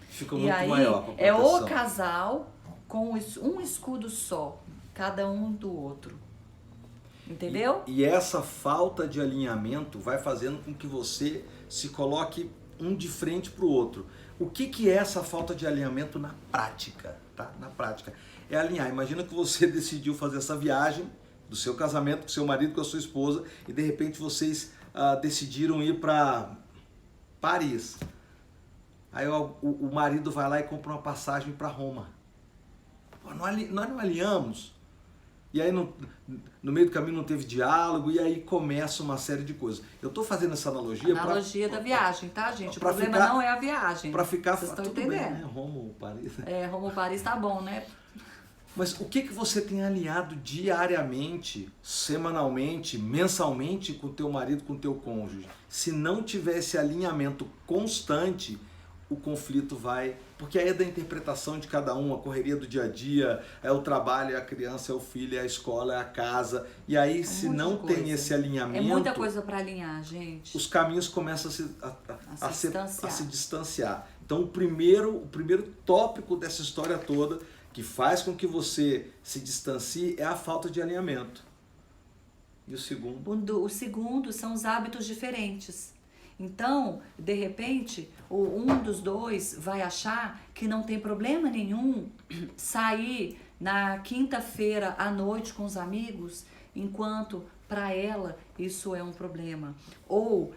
Fica E muito aí maior pra é proteção. o casal com um escudo só, cada um do outro. Entendeu? E essa falta de alinhamento vai fazendo com que você se coloque um de frente para o outro. O que é essa falta de alinhamento na prática? Tá? Na prática. É alinhar. Imagina que você decidiu fazer essa viagem do seu casamento com seu marido, com a sua esposa, e de repente vocês decidiram ir para Paris. Aí o marido vai lá e compra uma passagem para Roma. Pô, nós não alinhamos. E aí no meio do caminho não teve diálogo, e aí começa uma série de coisas. Eu estou fazendo essa analogia Da viagem, tá, gente? O pra problema ficar- não é a viagem. para ficar Vocês estão tudo entendendo? bem, né? Roma ou Paris. É, Roma Paris tá bom, né? Mas o que você tem alinhado diariamente, semanalmente, mensalmente com o teu marido, com o teu cônjuge? Se não tiver esse alinhamento constante, o conflito vai... Porque aí é da interpretação de cada um, a correria do dia a dia, é o trabalho, é a criança, é o filho, é a escola, é a casa. E aí, se não tem esse alinhamento... É muita coisa para alinhar, gente. Os caminhos começam a se distanciar. Então, o primeiro tópico dessa história toda que faz com que você se distancie é a falta de alinhamento. E o segundo? O segundo são os hábitos diferentes. Então, de repente, um dos dois vai achar que não tem problema nenhum sair na quinta-feira à noite com os amigos, enquanto para ela isso é um problema. Ou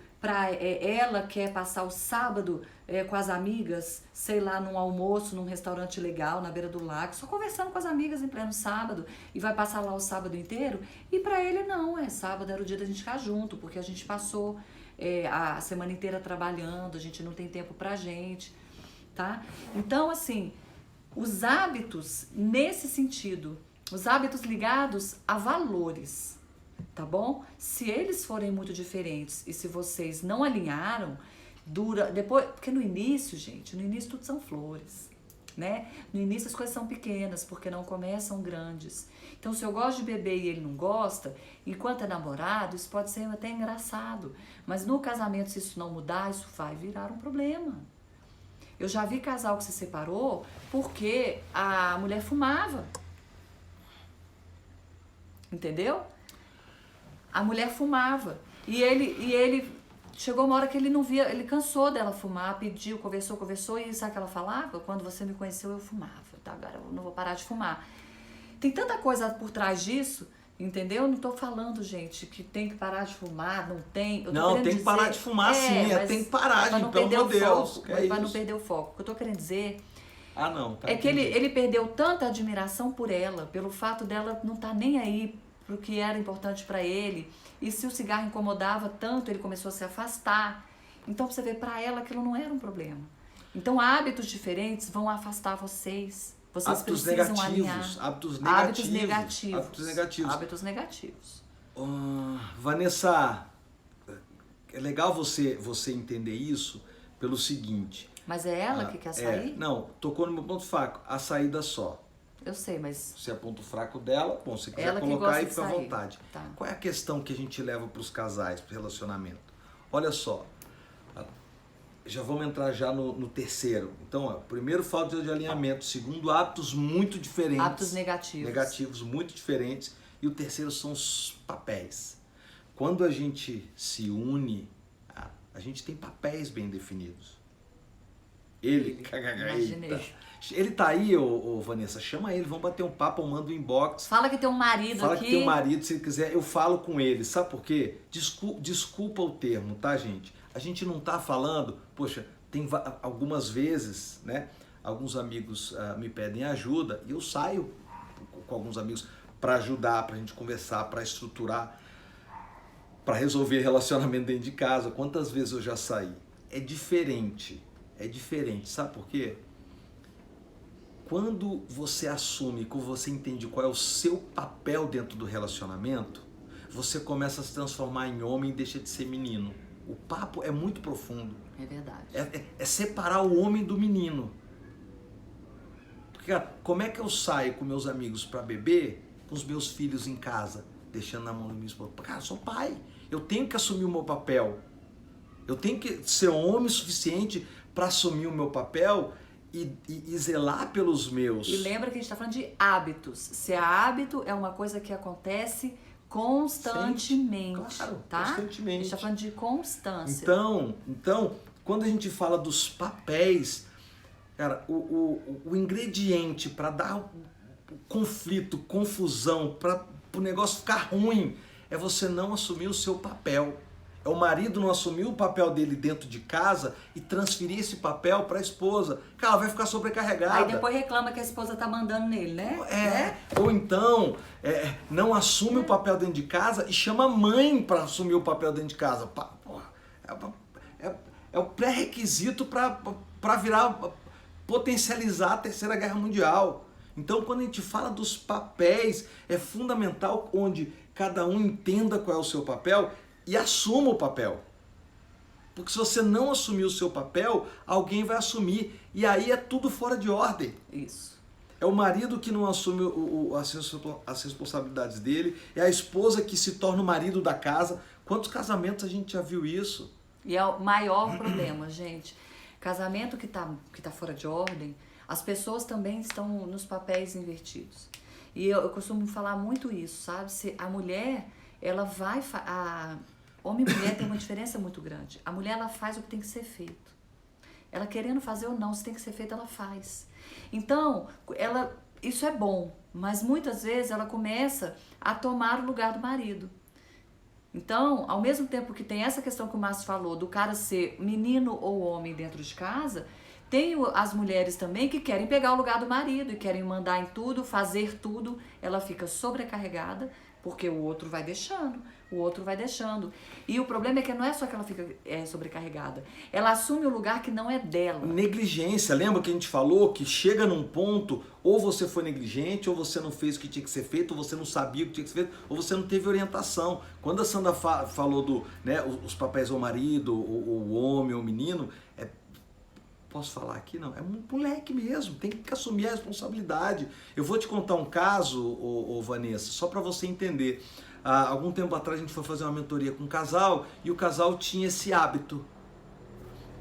ela quer passar o sábado com as amigas, sei lá, num almoço, num restaurante legal, na beira do lago, só conversando com as amigas em pleno sábado, e vai passar lá o sábado inteiro, e para ele não, sábado era o dia da gente ficar junto, porque a gente passou a semana inteira trabalhando, a gente não tem tempo pra gente, tá? Então, assim, os hábitos nesse sentido, os hábitos ligados a valores, tá bom? Se eles forem muito diferentes e se vocês não alinharam, depois, porque no início, gente, no início tudo são flores, né? No início as coisas são pequenas, porque não começam grandes. Então, se eu gosto de beber e ele não gosta, enquanto é namorado, isso pode ser até engraçado. Mas no casamento, se isso não mudar, isso vai virar um problema. Eu já vi casal que se separou porque a mulher fumava. Entendeu? A mulher fumava. E ele chegou uma hora que ele não via, ele cansou dela fumar, pediu, conversou, e sabe o que ela falava? Quando você me conheceu, eu fumava, tá? Agora eu não vou parar de fumar. Tem tanta coisa por trás disso, entendeu? Não tô falando, gente, que tem que parar de fumar, não tem. Não, tem que parar de fumar sim, tem que parar, gente, pelo amor de Deus. Para não perder o foco. O que eu tô querendo dizer não, tá, é que ele perdeu tanta admiração por ela, pelo fato dela não estar nem aí pro que era importante para ele. E se o cigarro incomodava tanto, ele começou a se afastar. Então, pra você ver, para ela aquilo não era um problema. Então, hábitos diferentes vão afastar vocês. Vocês precisam alinhar. Hábitos negativos. Vanessa, é legal você entender isso pelo seguinte. Mas é ela que quer sair? Não, tocou no meu ponto fraco. A saída só. Eu sei, mas... Se é ponto fraco dela, bom, se quiser ela colocar aí, fica à vontade. Tá. Qual é a questão que a gente leva para os casais, para o relacionamento? Olha só, já vamos entrar já no terceiro. Então, primeiro, falta de alinhamento. Segundo, hábitos muito diferentes. Hábitos negativos. Negativos, muito diferentes. E o terceiro são os papéis. Quando a gente se une, a gente tem papéis bem definidos. Ele tá aí, ô Vanessa, chama ele, vamos bater um papo, eu mando um inbox. Fala que tem um marido Fala aqui. que tem um marido, se ele quiser, eu falo com ele. Sabe por quê? Desculpa o termo, tá, gente? A gente não tá falando, poxa, tem algumas vezes, né? Alguns amigos me pedem ajuda e eu saio com alguns amigos para ajudar, pra gente conversar, para estruturar, para resolver relacionamento dentro de casa. Quantas vezes eu já saí? É diferente, sabe por quê? Quando você assume, quando você entende qual é o seu papel dentro do relacionamento, você começa a se transformar em homem e deixa de ser menino. O papo é muito profundo. É verdade. É separar o homem do menino. Porque, cara, como é que eu saio com meus amigos para beber, com os meus filhos em casa, deixando na mão da minha esposa? Cara, eu sou pai, eu tenho que assumir o meu papel. Eu tenho que ser homem o suficiente para assumir o meu papel e zelar pelos meus. E lembra que a gente está falando de hábitos. Se hábito é uma coisa que acontece constantemente, claro, tá? constantemente. A gente está falando de constância. Então, quando a gente fala dos papéis, cara, o ingrediente para dar conflito, confusão, para o negócio ficar ruim, é você não assumir o seu papel. É o marido não assumir o papel dele dentro de casa e transferir esse papel para a esposa. Cara, ela vai ficar sobrecarregada. Aí depois reclama que a esposa tá mandando nele, né? Ou então, não assume o papel dentro de casa e chama a mãe para assumir o papel dentro de casa. É o pré-requisito para potencializar a Terceira Guerra Mundial. Então, quando a gente fala dos papéis, é fundamental onde cada um entenda qual é o seu papel e assuma o papel. Porque se você não assumir o seu papel, alguém vai assumir. E aí é tudo fora de ordem. Isso. É o marido que não assume as responsabilidades dele, é a esposa que se torna o marido da casa. Quantos casamentos a gente já viu isso? E é o maior problema, gente. Casamento que tá fora de ordem, as pessoas também estão nos papéis invertidos. E eu costumo falar muito isso, sabe? Se a mulher, ela vai... Homem e mulher tem uma diferença muito grande. A mulher, ela faz o que tem que ser feito. Ela querendo fazer ou não, se tem que ser feito, ela faz. Então, isso é bom, mas muitas vezes ela começa a tomar o lugar do marido. Então, ao mesmo tempo que tem essa questão que o Márcio falou, do cara ser menino ou homem dentro de casa, tem as mulheres também que querem pegar o lugar do marido e querem mandar em tudo, fazer tudo. Ela fica sobrecarregada, porque o outro vai deixando. E o problema é que não é só que ela fica sobrecarregada. Ela assume o lugar que não é dela. Negligência. Lembra que a gente falou que chega num ponto, ou você foi negligente, ou você não fez o que tinha que ser feito, ou você não sabia o que tinha que ser feito, ou você não teve orientação. Quando a Sandra falou os papéis ao marido, o homem, o menino, posso falar aqui? Não. É um moleque mesmo, tem que assumir a responsabilidade. Eu vou te contar um caso, Vanessa, só para você entender. Há algum tempo atrás a gente foi fazer uma mentoria com um casal e o casal tinha esse hábito.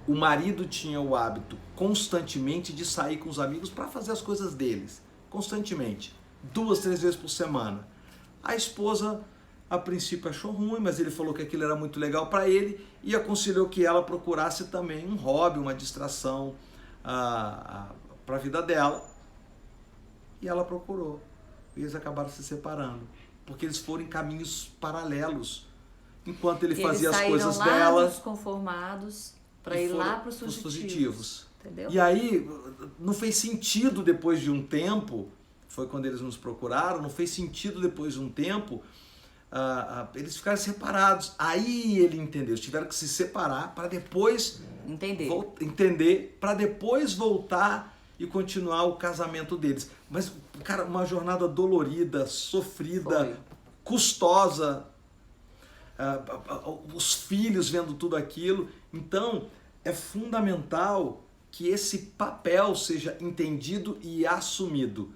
O marido tinha o hábito constantemente de sair com os amigos para fazer as coisas deles. Constantemente. 2, 3 vezes por semana. A esposa, a princípio, achou ruim, mas ele falou que aquilo era muito legal para ele e aconselhou que ela procurasse também um hobby, uma distração para a vida dela. E ela procurou. E eles acabaram se separando. Porque eles foram em caminhos paralelos. Enquanto ele fazia as coisas dela... Eles saíram lá dos conformados para ir lá para os positivos. Entendeu? E aí, não fez sentido depois de um tempo, foi quando eles nos procuraram, não fez sentido depois de um tempo, eles ficaram separados. Aí ele entendeu, eles tiveram que se separar para depois... Entender, para depois voltar e continuar o casamento deles. Mas, cara, uma jornada dolorida, sofrida, custosa, os filhos vendo tudo aquilo. Então, é fundamental que esse papel seja entendido e assumido.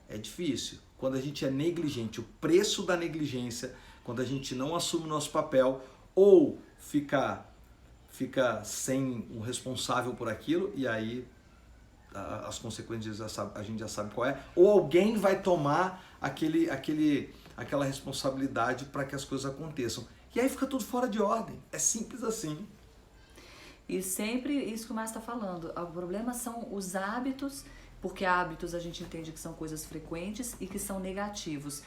É difícil. Quando a gente é negligente, o preço da negligência, quando a gente não assume o nosso papel, ou fica sem um responsável por aquilo, e aí as consequências a gente já sabe qual é, ou alguém vai tomar aquela responsabilidade para que as coisas aconteçam. E aí fica tudo fora de ordem. É simples assim. E sempre isso que o Márcio está falando. O problema são os hábitos, porque hábitos a gente entende que são coisas frequentes e que são negativos.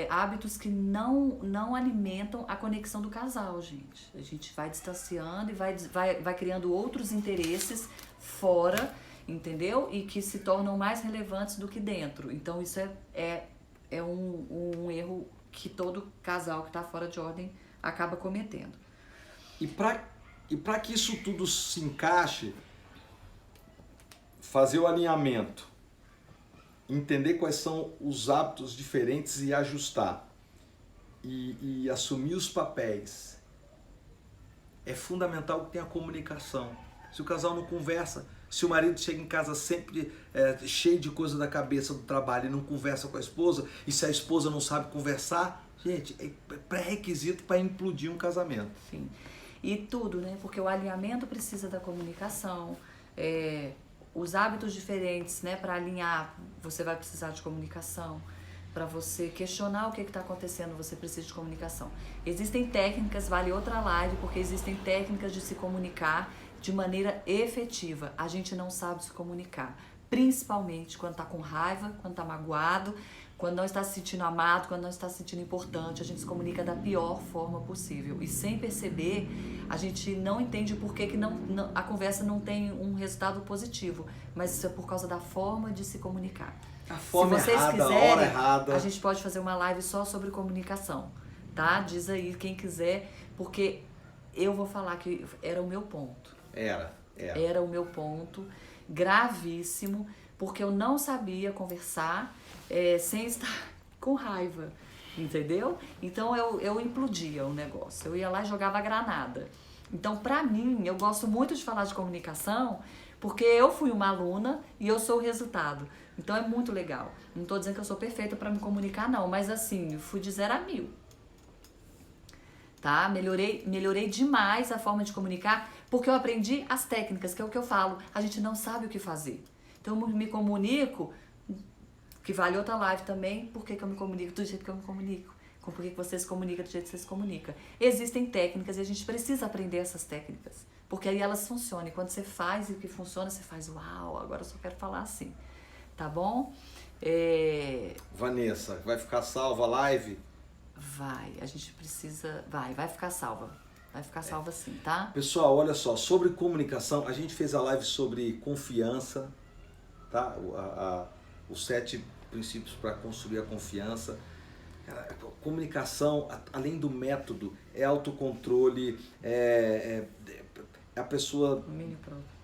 Hábitos que não alimentam a conexão do casal, gente. A gente vai distanciando e vai criando outros interesses fora, entendeu? E que se tornam mais relevantes do que dentro. Então isso é um erro que todo casal que está fora de ordem acaba cometendo. E para que isso tudo se encaixe, fazer o alinhamento, entender quais são os hábitos diferentes e ajustar, e assumir os papéis, é fundamental que tenha comunicação. Se o casal não conversa, Se o marido chega em casa sempre cheio de coisa da cabeça do trabalho e não conversa com a esposa, e se a esposa não sabe conversar, gente, é pré-requisito para implodir um casamento. Sim. E tudo, né? Porque o alinhamento precisa da comunicação, os hábitos diferentes, né? Para alinhar, você vai precisar de comunicação. Para você questionar o que está acontecendo, você precisa de comunicação. Existem técnicas, vale outra live, porque existem técnicas de se comunicar de maneira efetiva. A gente não sabe se comunicar, principalmente quando está com raiva, quando está magoado, quando não está se sentindo amado, quando não está se sentindo importante. A gente se comunica da pior forma possível. E sem perceber, a gente não entende por que a conversa não tem um resultado positivo. Mas isso é por causa da forma de se comunicar. A forma se vocês errada, quiserem, a hora errada. A gente pode fazer uma live só sobre comunicação, tá? Diz aí quem quiser, porque eu vou falar que era o meu ponto. Era o meu ponto, gravíssimo, porque eu não sabia conversar sem estar com raiva, entendeu? Então eu implodia o negócio, eu ia lá e jogava granada. Então, pra mim, eu gosto muito de falar de comunicação, porque eu fui uma aluna e eu sou o resultado. Então é muito legal. Não tô dizendo que eu sou perfeita para me comunicar, não, mas assim, fui de 0 a 1000. Tá? Melhorei demais a forma de comunicar, porque eu aprendi as técnicas, que é o que eu falo. A gente não sabe o que fazer. Então eu me comunico, que vale outra live também, por que eu me comunico do jeito que eu me comunico. Por que você se comunica do jeito que você se comunica. Existem técnicas e a gente precisa aprender essas técnicas, porque aí elas funcionam. E quando você faz e o que funciona, você faz, uau, agora eu só quero falar assim. Tá bom? Vanessa, vai ficar salva a live? Vai, a gente precisa... Vai ficar salva. Vai ficar salva sim, tá? Pessoal, olha só, sobre comunicação, a gente fez a live sobre confiança, tá? Os 7 princípios para construir a confiança. Comunicação, além do método, é autocontrole, a pessoa Domínio próprio.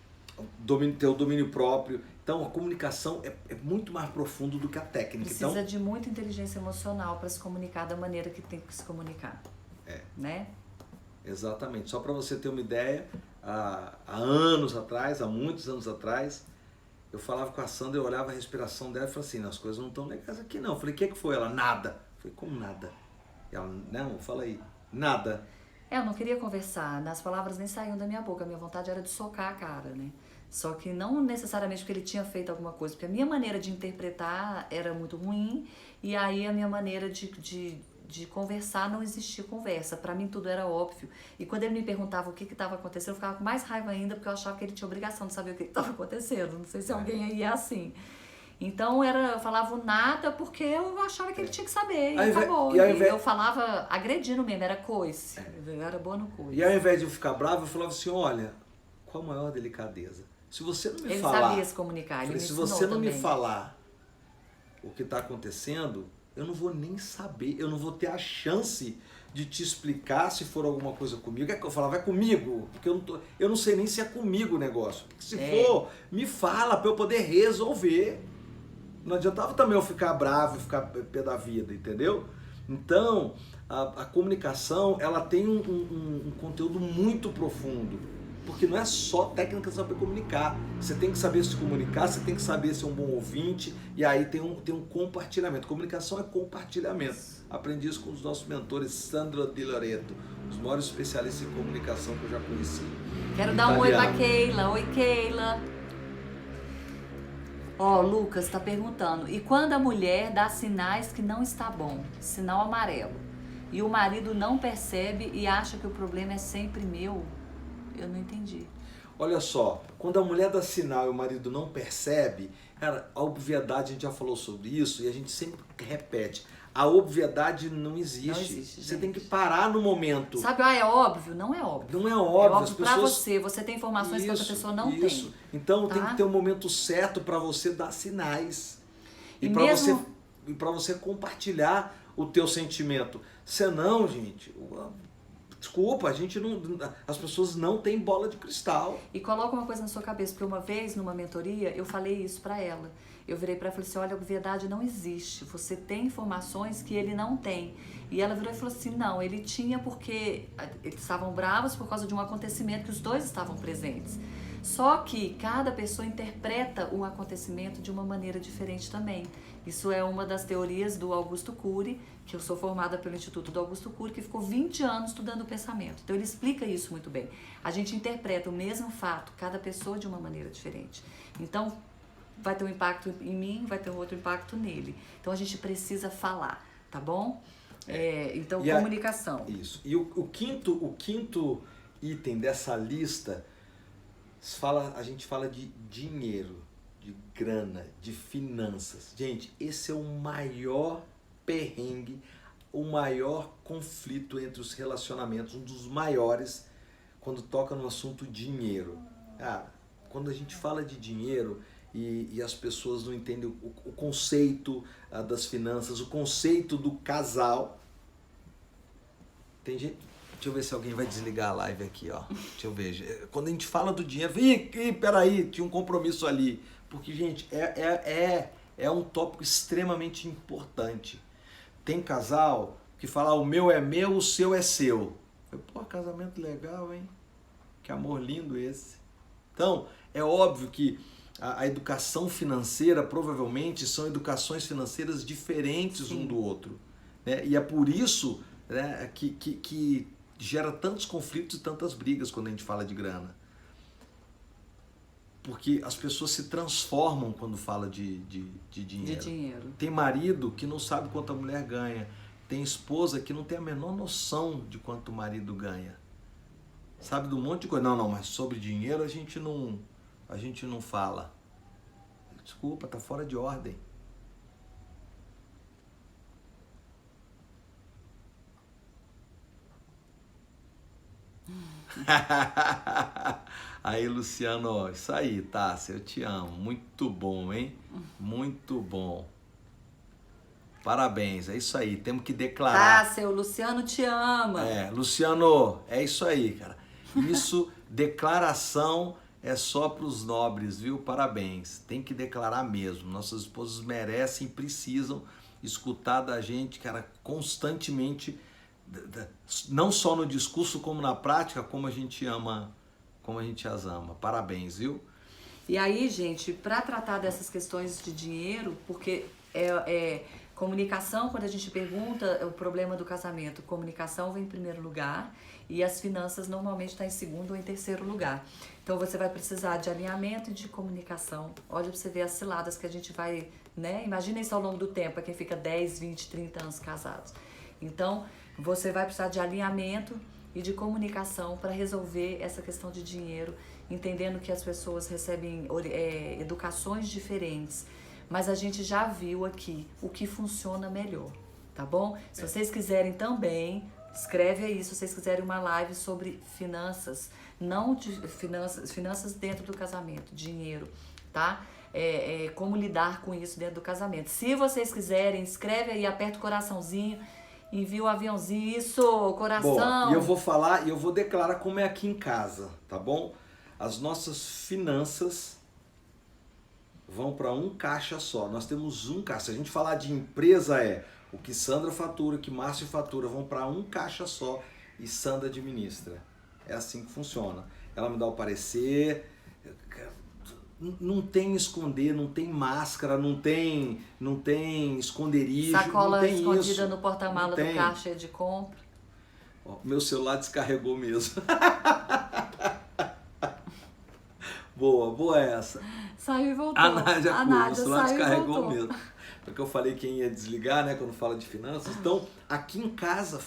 Ter o domínio próprio. Então a comunicação é muito mais profundo do que a técnica. Precisa de muita inteligência emocional para se comunicar da maneira que tem que se comunicar. Né? Exatamente. Só para você ter uma ideia, há anos atrás, há muitos anos atrás, eu falava com a Sandra, eu olhava a respiração dela e falava assim, as coisas não estão legais aqui não. Eu falei, o que foi? Ela, nada. Eu falei, como nada? Ela, não, fala aí, nada. Eu não queria conversar, as palavras nem saíam da minha boca, a minha vontade era de socar a cara, né? Só que não necessariamente porque ele tinha feito alguma coisa, porque a minha maneira de interpretar era muito ruim, e aí a minha maneira de conversar não existia conversa. Pra mim tudo era óbvio. E quando ele me perguntava o que estava acontecendo, eu ficava com mais raiva ainda, porque eu achava que ele tinha obrigação de saber o que estava acontecendo. Não sei se alguém aí é assim. Então eu falava nada porque eu achava que ele tinha que saber, e acabou. E eu falava agredindo mesmo, era coice. Eu era boa no coice. E ao invés de eu ficar bravo, eu falava assim, olha, com a maior delicadeza, se você não me falar... Ele sabia se comunicar, ele me ensinou se você não também. me falar o que está acontecendo, eu não vou nem saber, eu não vou ter a chance de te explicar se for alguma coisa comigo. É que eu falava, é comigo, porque eu não sei nem se é comigo o negócio. Porque se for, me fala para eu poder resolver. Não adiantava também eu ficar bravo e ficar pé da vida, entendeu? Então, a comunicação, ela tem um conteúdo muito profundo. Porque não é só técnica de saber comunicar. Você tem que saber se comunicar, você tem que saber ser um bom ouvinte, e aí tem um compartilhamento. Comunicação é compartilhamento. Aprendi isso com os nossos mentores, Sandra Di Loreto, os maiores especialistas em comunicação que eu já conheci. Quero dar um oi pra Keila. Oi, Keila. Lucas está perguntando, e quando a mulher dá sinais que não está bom, sinal amarelo, e o marido não percebe e acha que o problema é sempre meu? Eu não entendi. Olha só, quando a mulher dá sinal e o marido não percebe, cara, a obviedade, a gente já falou sobre isso e a gente sempre repete, a obviedade não existe. Não existe, você gente. tem que parar no momento. Sabe, é óbvio? Não é óbvio. Não é óbvio. É óbvio as pra pessoas... você tem informações que outra pessoa não tem. Então tá? tem que ter um momento certo para você dar sinais. E para você compartilhar o teu sentimento. Senão, gente... Desculpa, as pessoas não têm bola de cristal. E coloca uma coisa na sua cabeça, porque uma vez numa mentoria eu falei isso pra ela. Eu virei pra ela e falei assim, olha, a obviedade não existe. Você tem informações que ele não tem. E ela virou e falou assim, não, ele tinha porque eles estavam bravos por causa de um acontecimento que os dois estavam presentes. Só que cada pessoa interpreta o acontecimento de uma maneira diferente também. Isso é uma das teorias do Augusto Cury, que eu sou formada pelo Instituto do Augusto Cury, que ficou 20 anos estudando o pensamento. Então ele explica isso muito bem. A gente interpreta o mesmo fato, cada pessoa de uma maneira diferente. Então vai ter um impacto em mim, vai ter um outro impacto nele. Então a gente precisa falar, tá bom? Então comunicação. Isso. E o quinto item dessa lista, a gente fala de dinheiro, de grana, de finanças. Gente, esse é o maior perrengue, o maior conflito entre os relacionamentos, um dos maiores, quando toca no assunto dinheiro. Quando a gente fala de dinheiro e as pessoas não entendem o conceito das finanças, o conceito do casal. Tem gente... Deixa eu ver se alguém vai desligar a live aqui, ó. Deixa eu ver. Quando a gente fala do dinheiro, peraí, tinha um compromisso ali. Porque, gente, é um tópico extremamente importante. Tem casal que fala, o meu é meu, o seu é seu. Pô, casamento legal, hein? Que amor lindo esse. Então, é óbvio que a educação financeira, provavelmente, são educações financeiras diferentes um do outro. Né? E é por isso, né, que gera tantos conflitos e tantas brigas quando a gente fala de grana. Porque as pessoas se transformam quando fala de dinheiro. Tem marido que não sabe quanto a mulher ganha. Tem esposa que não tem a menor noção de quanto o marido ganha. Sabe de um monte de coisa. Não, mas sobre dinheiro a gente não fala. Desculpa, tá fora de ordem. Aí, Luciano, isso aí, Tássia, eu te amo. Muito bom, hein? Muito bom. Parabéns, é isso aí, temos que declarar. Tássia, o Luciano te ama. Luciano, é isso aí, cara. Isso, declaração é só para os nobres, viu? Parabéns, tem que declarar mesmo. Nossas esposas merecem, precisam escutar da gente, cara, constantemente, não só no discurso como na prática, como a gente ama, como a gente as ama. Parabéns, viu? E aí, gente, para tratar dessas questões de dinheiro, porque comunicação, quando a gente pergunta o problema do casamento, comunicação vem em primeiro lugar e as finanças normalmente estão em segundo ou em terceiro lugar. Então você vai precisar de alinhamento e de comunicação. Olha para você ver as ciladas que a gente vai, né? Imagina isso ao longo do tempo, para quem fica 10, 20, 30 anos casados. Então você vai precisar de alinhamento e de comunicação para resolver essa questão de dinheiro, entendendo que as pessoas recebem educações diferentes. Mas a gente já viu aqui o que funciona melhor, tá bom? Se vocês quiserem também, escreve aí, se vocês quiserem uma live sobre finanças, não de finanças dentro do casamento, dinheiro, tá? Como lidar com isso dentro do casamento. Se vocês quiserem, escreve aí, aperta o coraçãozinho, envia o aviãozinho, isso, coração. Bom, e eu vou falar e eu vou declarar como é aqui em casa, tá bom? As nossas finanças vão para um caixa só. Nós temos um caixa. Se a gente falar de empresa, o que Sandra fatura, o que Márcio fatura, vão para um caixa só e Sandra administra. É assim que funciona. Ela me dá o parecer, não tem esconder, não tem máscara, não tem esconderijo, sacola não tem escondida isso, no porta-mala do caixa de compra. Ó, meu celular descarregou mesmo. Boa essa. Saiu e voltou. A Nádia, o celular descarregou mesmo. Porque eu falei quem ia desligar, né, quando fala de finanças. Então, aqui em casa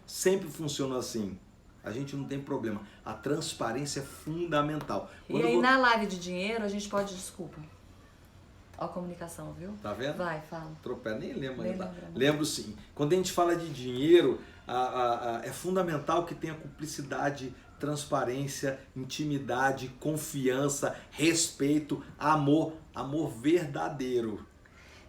sempre funciona assim. A gente não tem problema. A transparência é fundamental. E aí na live de dinheiro a gente pode, desculpa. Ó a comunicação, viu? Tá vendo? Vai, fala. Nem lembro ainda. Lembro sim. Quando a gente fala de dinheiro, é fundamental que tenha cumplicidade, transparência, intimidade, confiança, respeito, amor verdadeiro.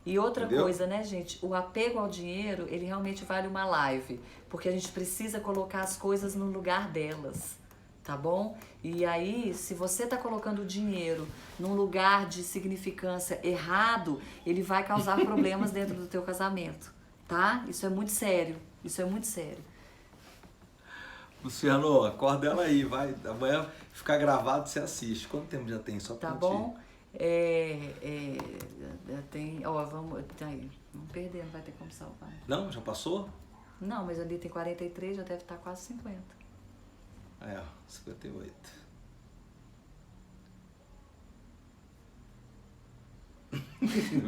E outra coisa, né, gente? O apego ao dinheiro, ele realmente vale uma live, porque a gente precisa colocar as coisas no lugar delas, tá bom? E aí, se você tá colocando o dinheiro num lugar de significância errado, ele vai causar problemas dentro do teu casamento, tá? Isso é muito sério, isso é muito sério. Luciano, acorda ela aí, vai. Amanhã ficar gravado, você assiste. Quanto tempo já tem? Só pra Tá gente... bom? Tem. Ó, vamos. Aí, vamos perder, não vai ter como salvar. Não? Já passou? Não, mas ali tem 43, já deve estar quase 50. Aí, ó, 58.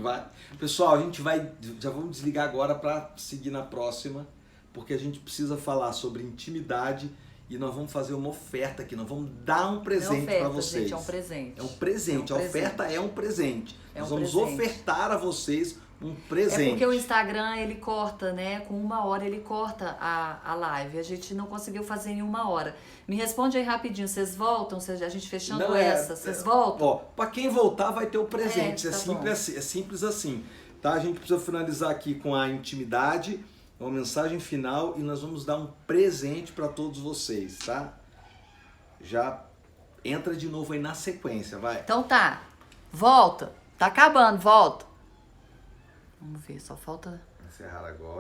Vai. Pessoal, a gente vai. Já vamos desligar agora para seguir na próxima, porque a gente precisa falar sobre intimidade e nós vamos fazer uma oferta aqui. Nós vamos dar um presente para vocês. Gente, é um presente. É um presente. É um A oferta é um presente. Nós vamos presente. ofertar a vocês um presente. É porque o Instagram, ele corta, né? Com 1 hora ele corta a live. A gente não conseguiu fazer em 1 hora. Me responde aí rapidinho. Vocês voltam? A gente fechando Não essa. Vocês voltam? Ó, para quem voltar vai ter o presente. Tá É simples assim. Tá? A gente precisa finalizar aqui com a intimidade, uma mensagem final e nós vamos dar um presente para todos vocês, tá? Já entra de novo aí na sequência, vai. Então tá. Volta. Tá acabando, volta. Vamos ver, só falta... Encerrar agora.